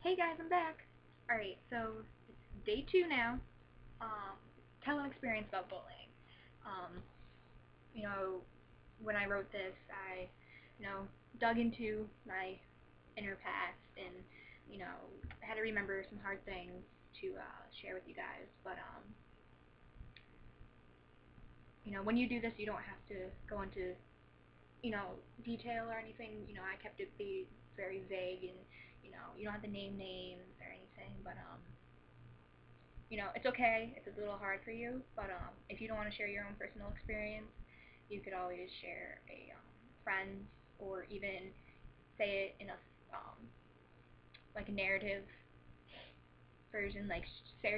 Hey guys, I'm back. Alright, so it's day 2 now. Tell an experience about bullying. Um, you know, when I wrote this, I, dug into my inner past and, had to remember some hard things to share with you guys. But, when you do this, you don't have to go into, detail or anything. I kept it be very vague and, you don't have to name names or anything. But, it's okay if it's a little hard for you, but if you don't want to share your own personal experience, you could always share a friend or even say it in a um, like a narrative version, like share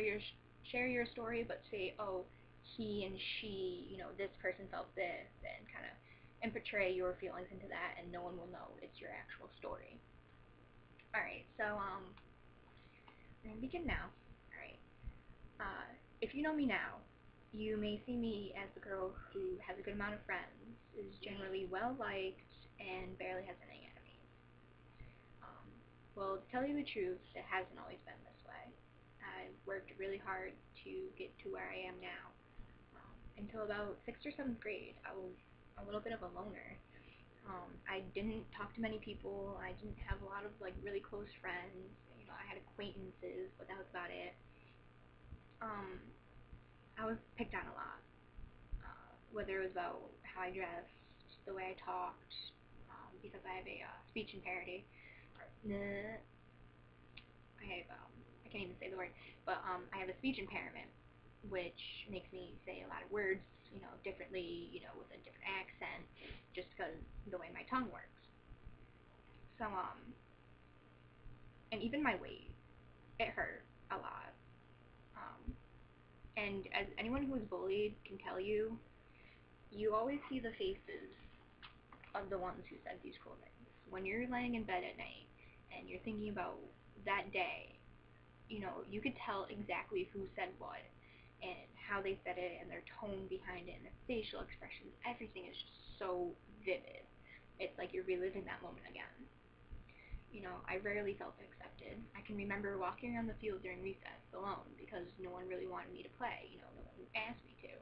your story, but say, oh, he and she, this person felt this, and kind of and portray your feelings into that, and no one will know it's your actual story. All right, so we're gonna begin now. All right. If you know me now, you may see me as the girl who has a good amount of friends, is generally well liked, and barely has any enemies. Um, well, to tell you the truth, it hasn't always been this way. I've worked really hard to get to where I am now. Until about 6th or 7th grade, I was a little bit of a loner. I didn't talk to many people. I didn't have a lot of really close friends. I had acquaintances, but that was about it. Um, I was picked on a lot, whether it was about how I dressed, the way I talked, because I have a speech impairment. I can't even say the word, but I have a speech impairment, which makes me say a lot of words, differently, with a different accent, just because the way my tongue works. So, and even my weight, it hurt a lot. Um, and as anyone who is bullied can tell you, you always see the faces of the ones who said these cool things. When you're laying in bed at night and you're thinking about that day, you could tell exactly who said what and how they said it and their tone behind it and their facial expressions. Everything is just so vivid. It's like you're reliving that moment again. I rarely felt accepted. I can remember walking around the field during recess alone because no one really wanted me to play. No one asked me to.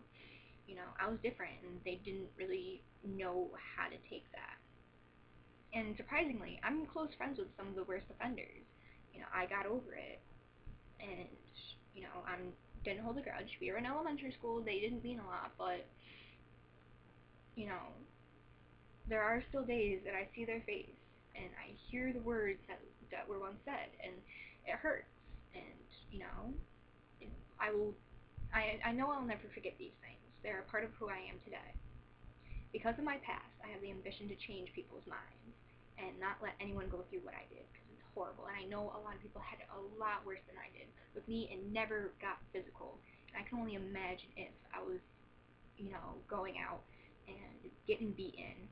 I was different and they didn't really know how to take that. And surprisingly, I'm close friends with some of the worst offenders. I got over it, and I didn't hold a grudge. We were in elementary school; they didn't mean a lot, but you know, there are still days that I see their face and I hear the words that were once said, and it hurts. And I will. I know I'll never forget these things. They're a part of who I am today. Because of my past, I have the ambition to change people's minds and not let anyone go through what I did, because it's horrible. And I know a lot of people had it a lot worse than I did. With me, it never got physical. And I can only imagine if I was, going out and getting beaten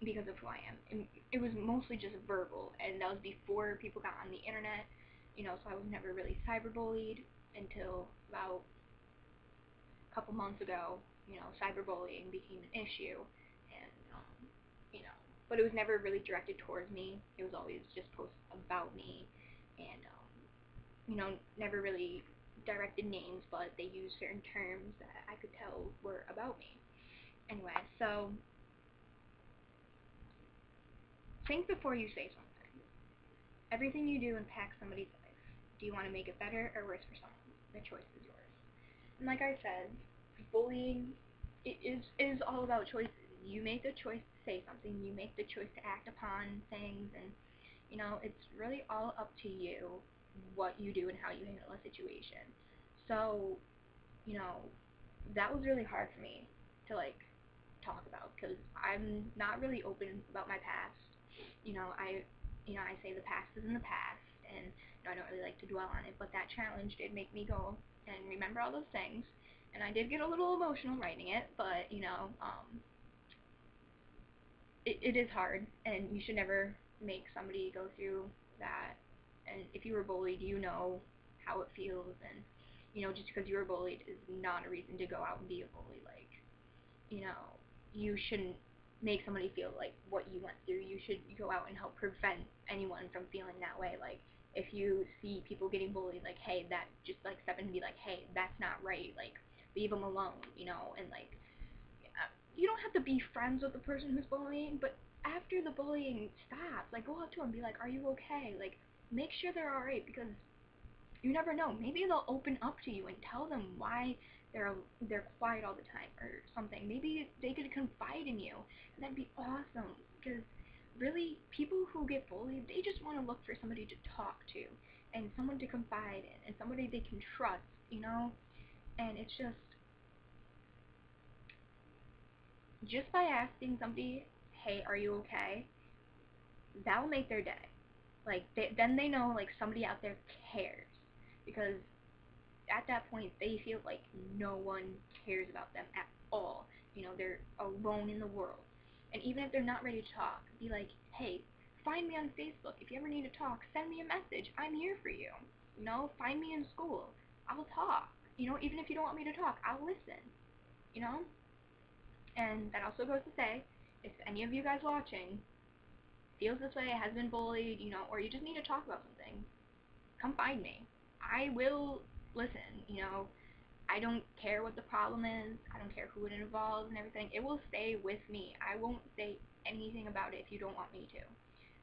because of who I am. And it was mostly just verbal, and that was before people got on the internet, so I was never really cyberbullied until about a couple months ago. Cyberbullying became an issue, and you know, but it was never really directed towards me. It was always just posts about me, and never really directed names, but they used certain terms that I could tell were about me. Anyway, so think before you say something. Everything you do impacts somebody's life. Do you want to make it better or worse for someone? The choice is yours. And like I said, bullying is all about choices. You make the choice to say something. You make the choice to act upon things, and it's really all up to you what you do and how you handle a situation. So, you know, that was really hard for me to talk about, because I'm not really open about my past. I say the past is in the past, and I don't really like to dwell on it. But that challenge did make me go and remember all those things, and I did get a little emotional writing it. But it is hard, and you should never make somebody go through that. And if you were bullied, you know how it feels, and just because you were bullied is not a reason to go out and be a bully. You know, you shouldn't make somebody feel like what you went through. You should go out and help prevent anyone from feeling that way. If you see people getting bullied, like, hey, that, just like step in and be like, hey, that's not right, like, leave them alone, you know, and like, you don't have to be friends with the person who's bullying, but after the bullying stops, like, go up to them and be like, are you okay? Like, make sure they're alright, because you never know. Maybe they'll open up to you and tell them why they're quiet all the time or something. Maybe they could confide in you, and that'd be awesome. Because really, people who get bullied, they just want to look for somebody to talk to, and someone to confide in, and somebody they can trust, you know. And it's just by asking somebody, hey, are you okay? That'll make their day. Like, then they know, like, somebody out there cares, because at that point they feel like no one cares about them at all. You know, they're alone in the world. And even if they're not ready to talk, be like, hey, find me on Facebook. If you ever need to talk, send me a message. I'm here for you. You know, find me in school. I'll talk. You know, even if you don't want me to talk, I'll listen. You know? And that also goes to say, if any of you guys watching feels this way, has been bullied, you know, or you just need to talk about something, come find me. I will listen, you know. I don't care what the problem is. I don't care who it involves and everything. It will stay with me. I won't say anything about it if you don't want me to.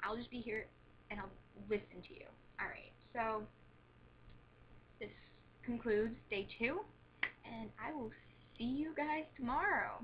I'll just be here and I'll listen to you. Alright, so this concludes day 2, and I will see you guys tomorrow.